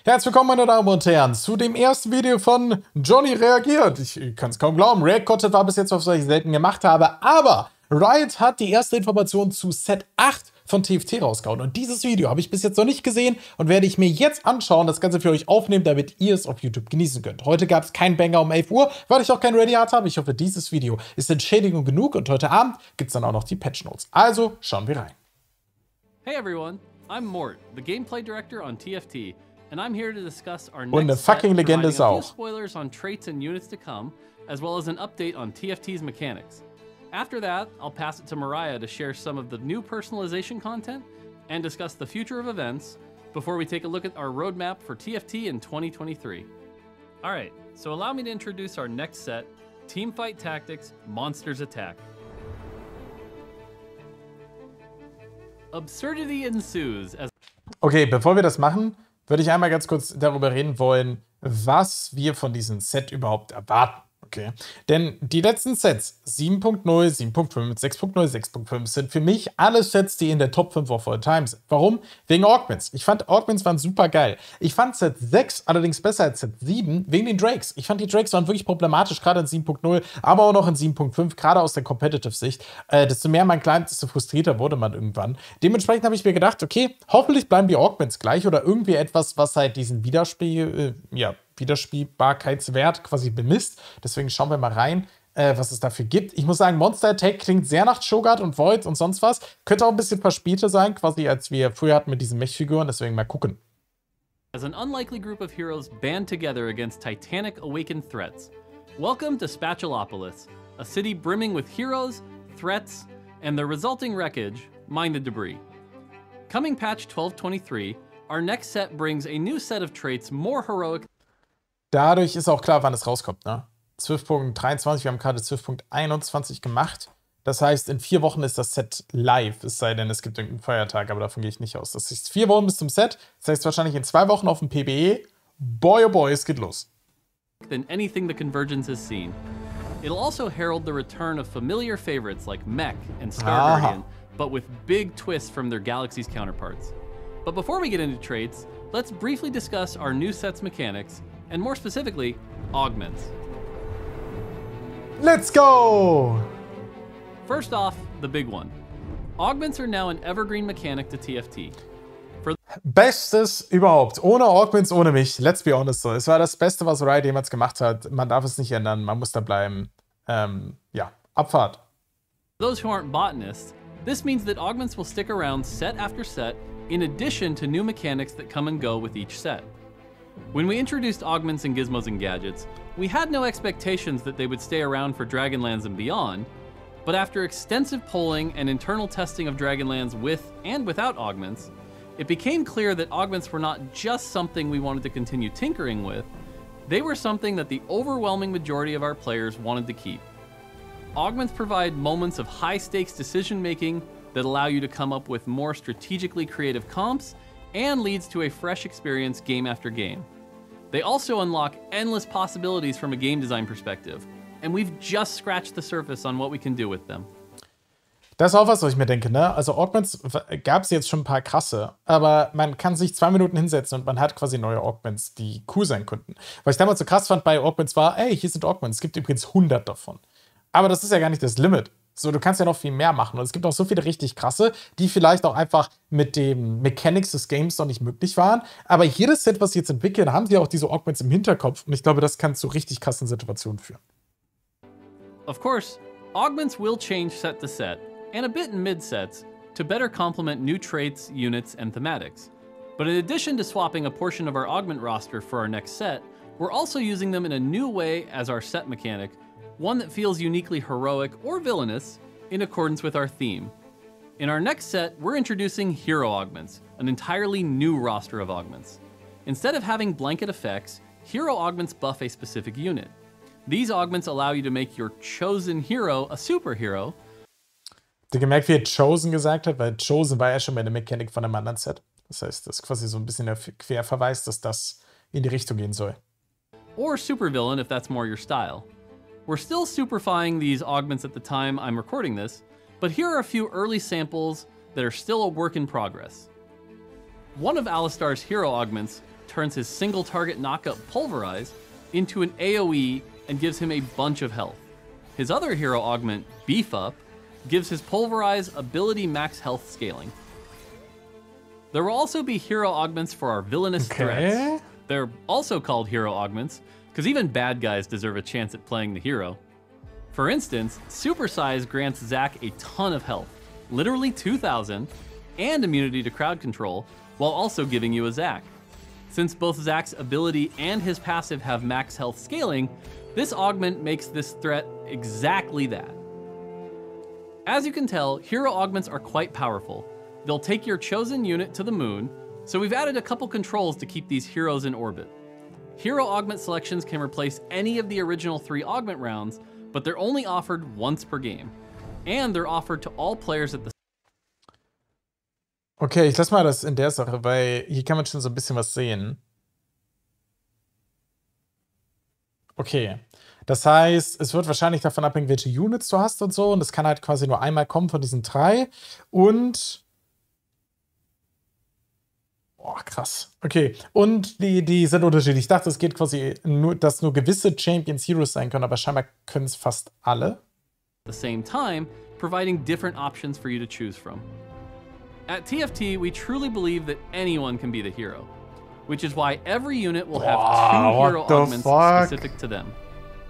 Herzlich willkommen, meine Damen und Herren, zu dem ersten Video von Johnny reagiert. Ich kann es kaum glauben, React-Content war bis jetzt, was ich selten gemacht habe, aber Riot hat die erste Information zu Set 8 von TFT rausgehauen. Und dieses Video habe ich bis jetzt noch nicht gesehen und werde ich mir jetzt anschauen, das Ganze für euch aufnehmen, damit ihr es auf YouTube genießen könnt. Heute gab es keinen Banger um 11 Uhr, weil ich auch kein Reagiert habe. Ich hoffe, dieses Video ist Entschädigung genug und heute Abend gibt es dann auch noch die Patch Notes. Also schauen wir rein. Hey everyone, I'm Mort, the gameplay director on TFT, and I'm here to discuss our next Und eine fucking Legende ist auch. spoilers on traits and units to come, as well as an update on TFT's mechanics. After that, I'll pass it to Mariah to share some of the new personalization content and discuss the future of events before we take a look at our roadmap for TFT in 2023. Alright, so allow me to introduce our next set, Teamfight Tactics, Monsters Attack. Absurdity ensues as... Okay, bevor wir das machen, würde ich einmal ganz kurz darüber reden wollen, was wir von diesem Set überhaupt erwarten. Okay. Denn die letzten Sets, 7.0, 7.5, 6.0, 6.5, sind für mich alle Sets, die in der Top 5 of all time sind. Warum? Wegen Augments. Ich fand Augments waren super geil. Ich fand Set 6 allerdings besser als Set 7 wegen den Drakes. Ich fand die Drakes waren wirklich problematisch, gerade in 7.0, aber auch noch in 7.5, gerade aus der Competitive-Sicht. Desto mehr man climbt, desto frustrierter wurde man irgendwann. Dementsprechend habe ich mir gedacht, okay, hoffentlich bleiben die Augments gleich oder irgendwie etwas, was halt diesen Wiederspielbarkeitswert quasi bemisst. Deswegen schauen wir mal rein, was es dafür gibt. Ich muss sagen, Monster Attack klingt sehr nach Shogun und Void und sonst was. Könnte auch ein bisschen verspäter sein, quasi als wir früher hatten mit diesen Mech-Figuren. Deswegen mal gucken. As an unlikely group of heroes band together against titanic awakened threats. Welcome to Spatulopolis, a city brimming with heroes, threats, and the resulting wreckage, mine the debris. Coming patch 1223, our next set brings a new set of traits more heroic. Dadurch ist auch klar, wann es rauskommt, ne? 12.23, wir haben gerade 12.21 gemacht. Das heißt, in 4 Wochen ist das Set live, es sei denn, es gibt irgendeinen Feiertag, aber davon gehe ich nicht aus. Das ist 4 Wochen bis zum Set, das heißt wahrscheinlich in 2 Wochen auf dem PBE. Boy, oh boy, es geht los. Than anything the Convergence has seen. It'll also herald the return of familiar favorites like Mech and Star Guardian, but with big twists from their galaxy's counterparts. But before we get into traits, let's briefly discuss our new set's mechanics, and more specifically, augments. Let's go! First off, the big one. Augments are now an evergreen mechanic to TFT. Bestes überhaupt. Ohne Augments, ohne mich. Let's be honest so. Es war das Beste, was Riot jemals gemacht hat. Man darf es nicht ändern. Man muss da bleiben. Ja, Abfahrt. For those who aren't botanists, this means that augments will stick around set after set in addition to new mechanics that come and go with each set. When we introduced augments in Gizmos and Gadgets, we had no expectations that they would stay around for Dragonlands and beyond, but after extensive polling and internal testing of Dragonlands with and without augments, it became clear that augments were not just something we wanted to continue tinkering with, they were something that the overwhelming majority of our players wanted to keep. Augments provide moments of high-stakes decision-making that allow you to come up with more strategically creative comps and leads to a fresh experience game after game. They also unlock endless possibilities from a game design perspective, and we've just scratched the surface on what we can do with them. Das ist auch was ich mir denke, ne? Also Augments gab es jetzt schon ein paar krasse, aber man kann sich 2 Minuten hinsetzen und man hat quasi neue Augments, die cool sein könnten. Was ich damals so krass fand bei Augments war, ey, hier sind Augments, es gibt übrigens 100 davon. Aber das ist ja gar nicht das Limit. So, du kannst ja noch viel mehr machen. Und es gibt auch so viele richtig krasse, die vielleicht auch einfach mit den Mechanics des Games noch nicht möglich waren. Aber jedes Set, was sie jetzt entwickeln, haben sie auch diese Augments im Hinterkopf. Und ich glaube, das kann zu richtig krassen Situationen führen. Of course, augments will change set to set, and a bit in mid-sets, to better complement new traits, units, and thematics. But in addition to swapping a portion of our augment roster for our next set, we're also using them in a new way as our set mechanic, one that feels uniquely heroic or villainous in accordance with our theme. In our next set, we're introducing hero augments, an entirely new roster of augments. Instead of having blanket effects, hero augments buff a specific unit. These augments allow you to make your chosen hero a superhero. Habt ihr gemerkt, wie er Chosen gesagt hat? Weil Chosen war ja schon bei der Mechanik von einem anderen Set. Das heißt, das ist quasi so ein bisschen der Querverweis, dass das in die Richtung gehen soll. Or supervillain if that's more your style. We're still superfying these augments at the time I'm recording this, but here are a few early samples that are still a work in progress. One of Alistar's hero augments turns his single target knockup Pulverize into an AoE and gives him a bunch of health. His other hero augment, Beef Up, gives his Pulverize ability max health scaling. There will also be hero augments for our villainous threats. They're also called hero augments, because even bad guys deserve a chance at playing the hero. For instance, Supersize grants Zack a ton of health, literally 2,000, and immunity to crowd control, while also giving you a Zack. Since both Zack's ability and his passive have max health scaling, this augment makes this threat exactly that. As you can tell, hero augments are quite powerful. They'll take your chosen unit to the moon, so we've added a couple controls to keep these heroes in orbit. Hero augment selections can replace any of the original 3 augment rounds, but they're only offered once per game. And they're offered to all players at the... Okay, ich lass mal das in der Sache, weil hier kann man schon so ein bisschen was sehen. Okay, das heißt, es wird wahrscheinlich davon abhängen, welche Units du hast und so. Und es kann halt quasi nur einmal kommen von diesen 3. Und... Boah, krass. Okay, und die sind unterschiedlich. Ich dachte, es geht quasi nur, dass nur gewisse Champions Heroes sein können, aber scheinbar können es fast alle. At the same time, providing different options for you to choose from. At TFT, we truly believe that anyone can be the hero, which is why every unit will have 2 hero augments specific to them.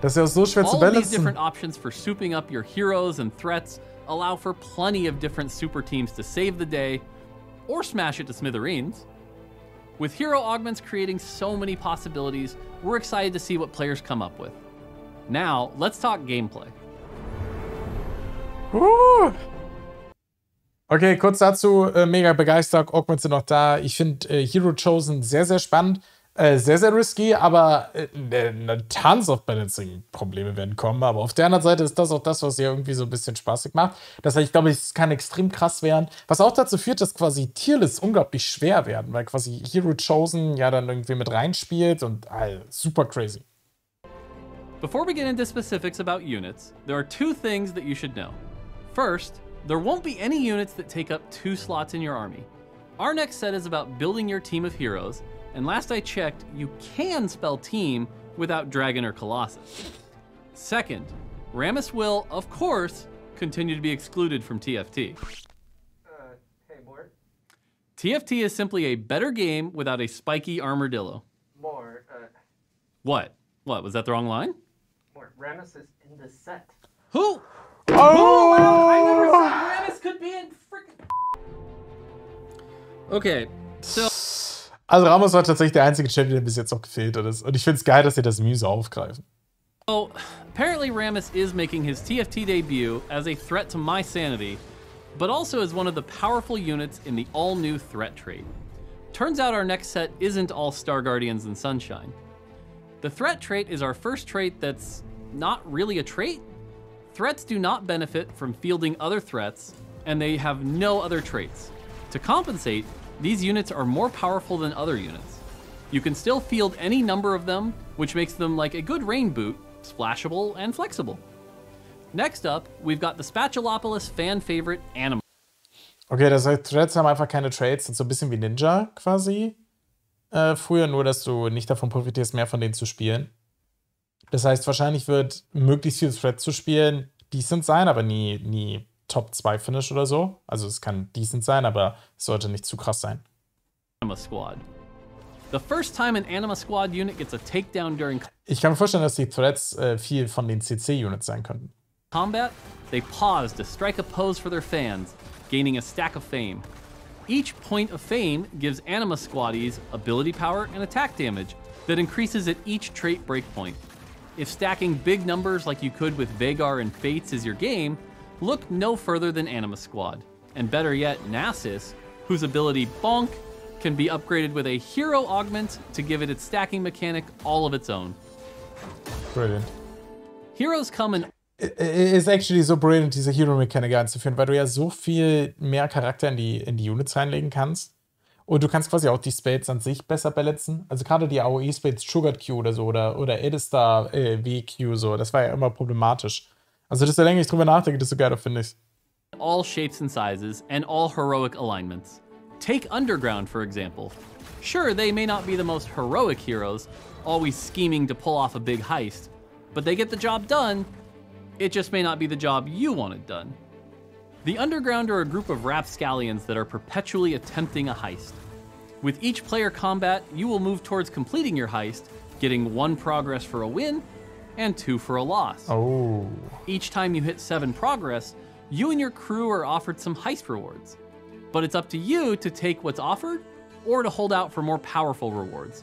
Das ist ja so schwer zu balancen. All of these balancen. different options for souping up your heroes and threats allow for plenty of different super teams to save the day or smash it to smithereens. With hero augments creating so many possibilities, we're excited to see what players come up with. Now, let's talk gameplay. Okay, kurz dazu, mega begeistert, Augments sind noch da. Ich finde Hero Chosen sehr, sehr spannend, sehr, sehr risky, aber tons of Balancing-Probleme werden kommen. Aber auf der anderen Seite ist das auch das, was hier irgendwie so ein bisschen spaßig macht. Das heißt, ich glaube, es kann extrem krass werden. Was auch dazu führt, dass quasi Tierlists unglaublich schwer werden, weil quasi Hero Chosen ja dann irgendwie mit reinspielt und super crazy. Before we get into specifics about units, there are 2 things that you should know. First, there won't be any units that take up 2 slots in your army. Our next set is about building your team of heroes, and last I checked, you can spell team without Dragon or Colossus. Second, Rammus will, of course, continue to be excluded from TFT. Hey, Mort. TFT is simply a better game without a spiky armadillo. Mort, What? What, was that the wrong line? Mort, Rammus is in the set. Who? Oh! I never said Rammus could be in freaking... Okay, so... Also Ramos war tatsächlich der einzige Champion, der bis jetzt noch gefehlt hat. Und ich finde es geil, dass sie das Mühe aufgreifen. So, apparently Rammus is making his TFT debut as a threat to my sanity, but also as one of the powerful units in the all-new threat trait. Turns out our next set isn't all Star Guardians and Sunshine. The threat trait is our first trait that's not really a trait. Threats do not benefit from fielding other threats, and they have no other traits. To compensate, these units are more powerful than other units. You can still field any number of them, which makes them like a good rain boot, splashable and flexible. Next up, we've got the Spatulopolis fan favorite Animal. Okay, das heißt, Threads haben einfach keine Trades, sind so ein bisschen wie Ninja quasi. Früher nur, dass du nicht davon profitierst, mehr von denen zu spielen. Das heißt, wahrscheinlich wird möglichst viel Threads zu spielen decent sein, aber nie Top 2 Finish oder so. Also es kann decent sein, aber es sollte nicht zu krass sein. Anima Squad. The first time an Anima Squad unit gets a takedown during Ich kann mir vorstellen, dass die Threads viel von den CC-Units sein könnten. combat, they pause to strike a pose for their fans, gaining a stack of fame. Each point of fame gives Anima Squaddies ability power and attack damage that increases at each trait breakpoint. If stacking big numbers like you could with Vagar and Fates is your game, look no further than Anima Squad. And better yet, Nasus, whose ability Bonk can be upgraded with a hero augment to give it its stacking mechanic all of its own. Brilliant. Heroes come in... Ist actually so brilliant, diese Hero-Mechanik einzuführen, weil du ja so viel mehr Charakter in die Units reinlegen kannst. Und du kannst quasi auch die Spades an sich besser balancen. Also gerade die AOE-Spades, Sugar Q oder so, oder Edistar WQ, so, das war ja immer problematisch. Also desto länger ich drüber nachdenke, desto geiler finde ich. all shapes and sizes and all heroic alignments. Take Underground, for example. Sure, they may not be the most heroic heroes, always scheming to pull off a big heist, but they get the job done. It just may not be the job you wanted done. The Underground are a group of rapscallions that are perpetually attempting a heist. With each player combat, you will move towards completing your heist, getting 1 progress for a win, and 2 for a loss. Oh. Each time you hit 7 progress, you and your crew are offered some heist rewards. But it's up to you to take what's offered or to hold out for more powerful rewards.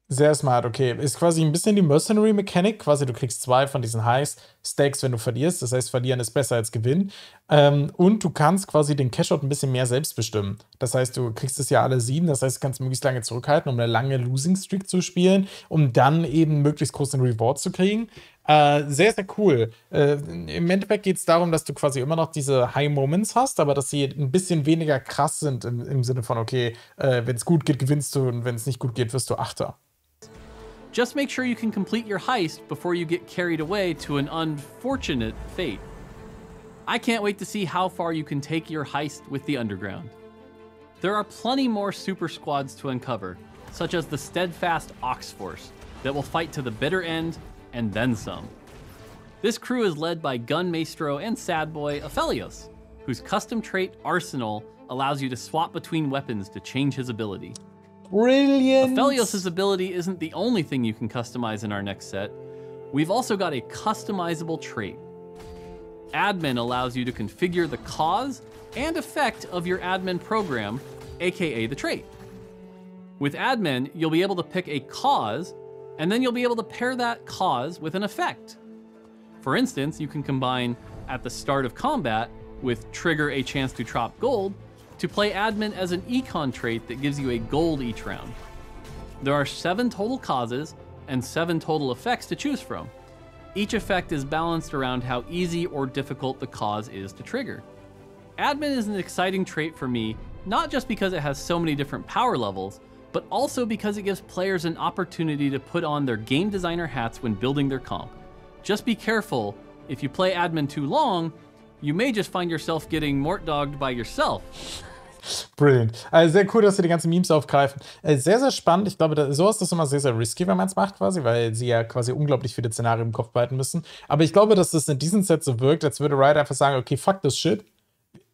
Sehr smart, okay. Ist quasi ein bisschen die Mercenary-Mechanik. Quasi, du kriegst 2 von diesen High-Stacks, wenn du verlierst. Das heißt, verlieren ist besser als gewinnen. Und du kannst quasi den Cashout ein bisschen mehr selbst bestimmen. Das heißt, du kriegst es ja alle 7. Das heißt, du kannst möglichst lange zurückhalten, um eine lange Losing-Streak zu spielen, um dann eben möglichst großen Reward zu kriegen. Sehr, sehr cool. Im Endeffekt geht es darum, dass du quasi immer noch diese High Moments hast, aber dass sie ein bisschen weniger krass sind im Sinne von, okay, wenn es gut geht, gewinnst du und wenn es nicht gut geht, wirst du Achter. Just make sure you can complete your heist before you get carried away to an unfortunate fate. I can't wait to see how far you can take your heist with the Underground. There are plenty more super squads to uncover, such as the Steadfast Ox Force, that will fight to the bitter end and then some. This crew is led by Gun Maestro and Sad Boy Aphelios, whose custom trait Arsenal allows you to swap between weapons to change his ability. Brilliant! Aphelios' ability isn't the only thing you can customize in our next set. We've also got a customizable trait. Admin allows you to configure the cause and effect of your admin program, aka the trait. With admin, you'll be able to pick a cause, and then you'll be able to pair that cause with an effect. For instance, you can combine at the start of combat with trigger a chance to drop gold to play admin as an econ trait that gives you a gold each round. There are 7 total causes and 7 total effects to choose from. Each effect is balanced around how easy or difficult the cause is to trigger. Admin is an exciting trait for me, not just because it has so many different power levels, but also because it gives players an opportunity to put on their game designer hats when building their comp. Just be careful, if you play admin too long, you may just find yourself getting mort-dogged by yourself. Brilliant. Also sehr cool, dass sie die ganzen Memes aufgreifen. Sehr, sehr spannend. Ich glaube, so ist das immer sehr, sehr risky, wenn man es macht quasi, weil sie ja quasi unglaublich viele Szenarien im Kopf behalten müssen. Aber ich glaube, dass das in diesem Set so wirkt, als würde Riot einfach sagen, okay, fuck this shit.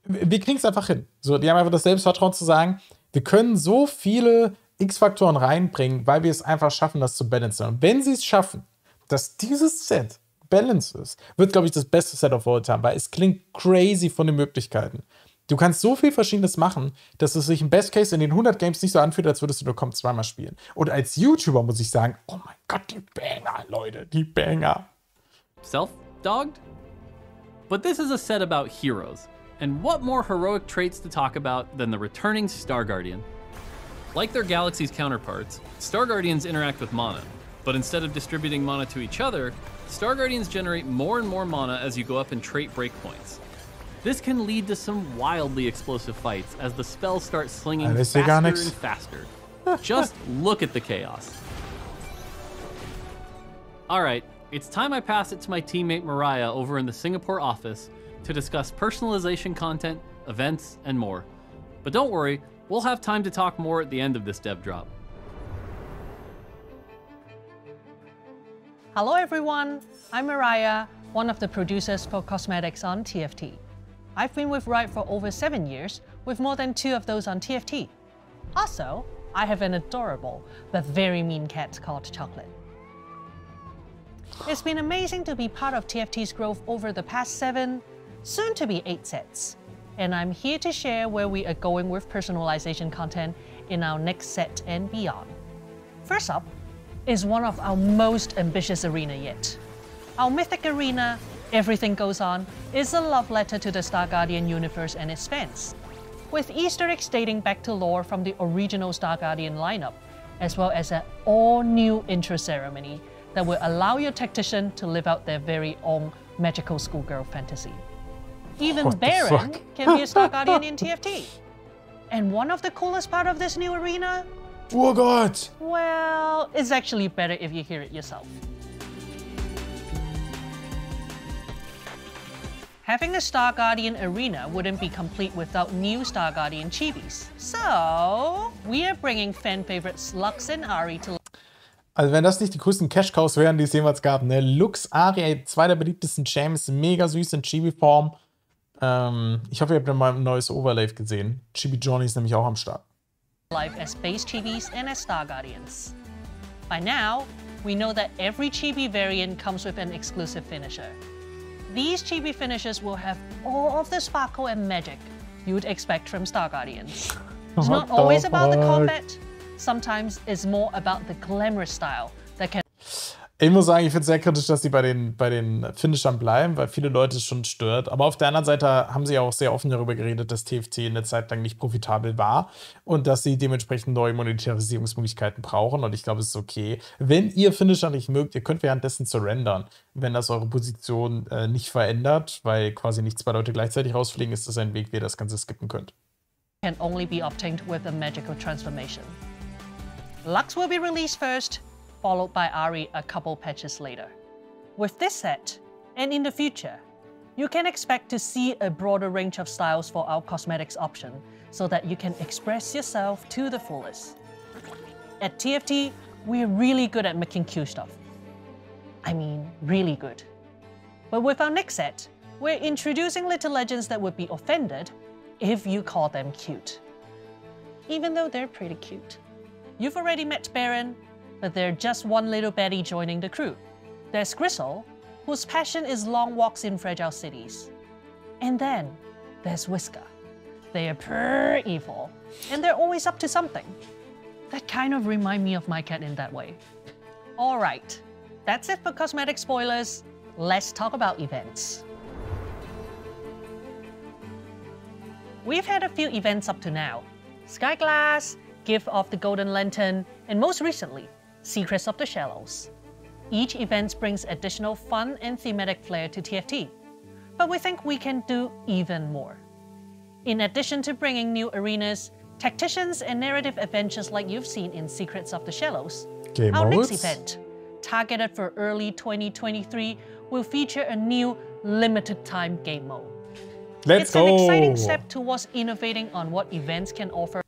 Wir kriegen es einfach hin. So, die haben einfach das Selbstvertrauen zu sagen, wir können so viele X-Faktoren reinbringen, weil wir es einfach schaffen, das zu balancen. Und wenn sie es schaffen, dass dieses Set Balance ist, wird, glaube ich, das beste Set of all time, weil es klingt crazy von den Möglichkeiten. Du kannst so viel Verschiedenes machen, dass es sich im Best Case in den 100 Games nicht so anfühlt, als würdest du nur Comp 2-mal spielen. Und als YouTuber muss ich sagen, oh mein Gott, die Banger, Leute, die Banger. Self-dogged? But this is a set about heroes, and what more heroic traits to talk about than the returning Star Guardian? Like their galaxy's counterparts, Star Guardians interact with mana, but instead of distributing mana to each other, Star Guardians generate more and more mana as you go up in trait breakpoints. This can lead to some wildly explosive fights as the spells start slinging faster and faster. Just look at the chaos. Alright, it's time I pass it to my teammate Mariah over in the Singapore office to discuss personalization content, events, and more. But don't worry, we'll have time to talk more at the end of this dev drop. Hello everyone, I'm Mariah, one of the producers for cosmetics on TFT. I've been with Riot for over 7 years, with more than 2 of those on TFT. Also, I have an adorable but very mean cat called Chocolate. It's been amazing to be part of TFT's growth over the past 7, soon to be 8 sets. And I'm here to share where we are going with personalization content in our next set and beyond. First up is one of our most ambitious arena yet. Our mythic arena, Everything Goes On, is a love letter to the Star Guardian universe and its fans, with Easter eggs dating back to lore from the original Star Guardian lineup, as well as an all-new intro ceremony that will allow your tactician to live out their very own magical schoolgirl fantasy. Even Baron can be a Star Guardian in TFT. And one of the coolest part of this new arena? Oh God! Well, it's actually better if you hear it yourself. Having a Star Guardian arena wouldn't be complete without new Star Guardian Chibis. So, we are bringing fan favorites Lux and Ari to. Also wenn das nicht die größten Cash-Cows wären, die es jemals gab, ne? Lux, Ari, zwei der beliebtesten Champs, mega süß in Chibi-Form. Ich hoffe, ihr habt ja mal ein neues Overlay gesehen. Chibi Johnny ist nämlich auch am Start. Life as base Chibis and as Star Guardians. By now, we know that every Chibi variant comes with an exclusive finisher. These Chibi finishers will have all of the sparkle and magic you would expect from Star Guardians. It's not always about the combat. Sometimes it's more about the glamorous style that can. Ich muss sagen, ich finde es sehr kritisch, dass sie bei den Finishern bleiben, weil viele Leute es schon stört. Aber auf der anderen Seite haben sie ja auch sehr offen darüber geredet, dass TFT eine Zeit lang nicht profitabel war und dass sie dementsprechend neue Monetarisierungsmöglichkeiten brauchen. Und ich glaube, es ist okay. Wenn ihr Finisher nicht mögt, ihr könnt währenddessen surrendern. Wenn das eure Position nicht verändert, weil quasi nicht zwei Leute gleichzeitig rausfliegen, ist das ein Weg, wie ihr das Ganze skippen könnt. Can only be obtained with a magical transformation. Lux will be released first, followed by Ari a couple patches later. With this set, and in the future, you can expect to see a broader range of styles for our cosmetics option so that you can express yourself to the fullest. At TFT, we're really good at making cute stuff. I mean, really good. But with our next set, we're introducing little legends that would be offended if you call them cute. Even though they're pretty cute. You've already met Baron, but they're just one little baddie joining the crew. There's Gristle, whose passion is long walks in fragile cities. And then there's Whisker. They are pure evil, and they're always up to something. That kind of remind me of my cat in that way. All right, that's it for cosmetic spoilers. Let's talk about events. We've had a few events up to now. Skyglass, Gift of the Golden Lantern, and most recently, Secrets of the Shallows. Each event brings additional fun and thematic flair to TFT, but we think we can do even more. In addition to bringing new arenas, tacticians, and narrative adventures like you've seen in Secrets of the Shallows, our next event, targeted for early 2023, will feature a new limited-time game mode. It's an exciting step towards innovating on what events can offer.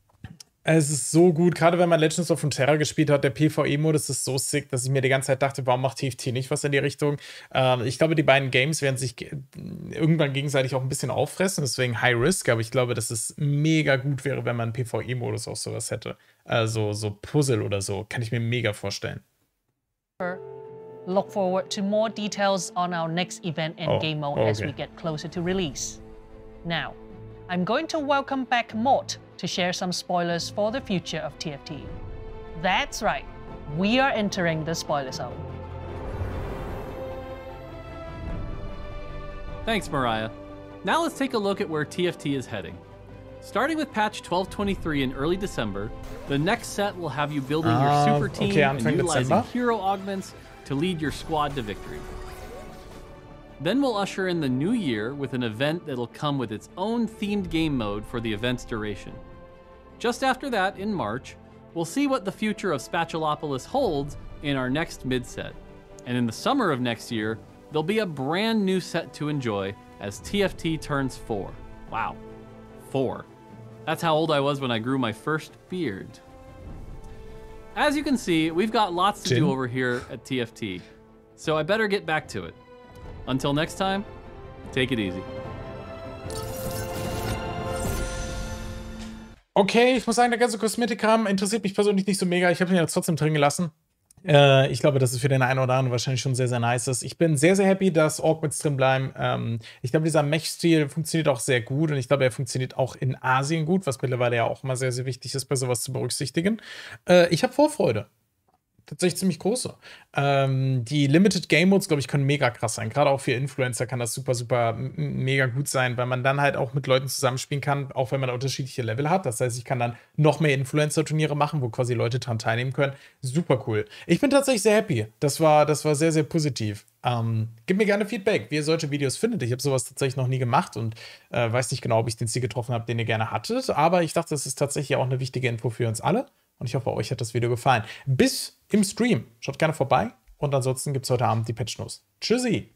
Es ist so gut, gerade wenn man Legends of Runeterra gespielt hat, der PvE-Modus ist so sick, dass ich mir die ganze Zeit dachte, warum macht TFT nicht was in die Richtung? Ich glaube, die beiden Games werden sich irgendwann gegenseitig auch ein bisschen auffressen, deswegen High Risk, aber ich glaube, dass es mega gut wäre, wenn man einen PvE-Modus auch sowas hätte. Also so Puzzle oder so, kann ich mir mega vorstellen. Look forward to more details on our next event and game mode as we get closer to release. Now, I'm going to welcome back Mort to share some spoilers for the future of TFT. That's right, we are entering the spoiler zone. Thanks, Mariah. Now let's take a look at where TFT is heading. Starting with patch 12.23 in early December, the next set will have you building your super team and utilizing hero augments to lead your squad to victory. Then we'll usher in the new year with an event that'll come with its own themed game mode for the event's duration. Just after that, in March, we'll see what the future of Spatulopolis holds in our next mid-set. And in the summer of next year, there'll be a brand new set to enjoy as TFT turns 4. Wow, 4. That's how old I was when I grew my first beard. As you can see, we've got lots to do over here at TFT, so I better get back to it. Until next time, take it easy. Okay, ich muss sagen, der ganze Kosmetikkram interessiert mich persönlich nicht so mega. Ich habe ihn jetzt trotzdem drin gelassen. Ich glaube, dass es für den einen oder anderen wahrscheinlich schon sehr, sehr nice ist. Ich bin sehr, sehr happy, dass Augments drin bleiben. Ich glaube, dieser Mech-Stil funktioniert auch sehr gut und ich glaube, er funktioniert auch in Asien gut, was mittlerweile ja auch immer sehr, sehr wichtig ist, bei sowas zu berücksichtigen. Ich habe Vorfreude. Tatsächlich ziemlich große. Die Limited Game Modes, glaube ich, können mega krass sein. Gerade auch für Influencer kann das super, super mega gut sein, weil man dann halt auch mit Leuten zusammenspielen kann, auch wenn man unterschiedliche Level hat. Das heißt, ich kann dann noch mehr Influencer-Turniere machen, wo quasi Leute dran teilnehmen können. Super cool. Ich bin tatsächlich sehr happy. Das war sehr, sehr positiv. Gib mir gerne Feedback, wie ihr solche Videos findet. Ich habe sowas tatsächlich noch nie gemacht und weiß nicht genau, ob ich den Ziel getroffen habe, den ihr gerne hattet. Aber ich dachte, das ist tatsächlich auch eine wichtige Info für uns alle. Und ich hoffe, euch hat das Video gefallen. Bis im Stream. Schaut gerne vorbei. Und ansonsten gibt es heute Abend die Patch Notes. Tschüssi!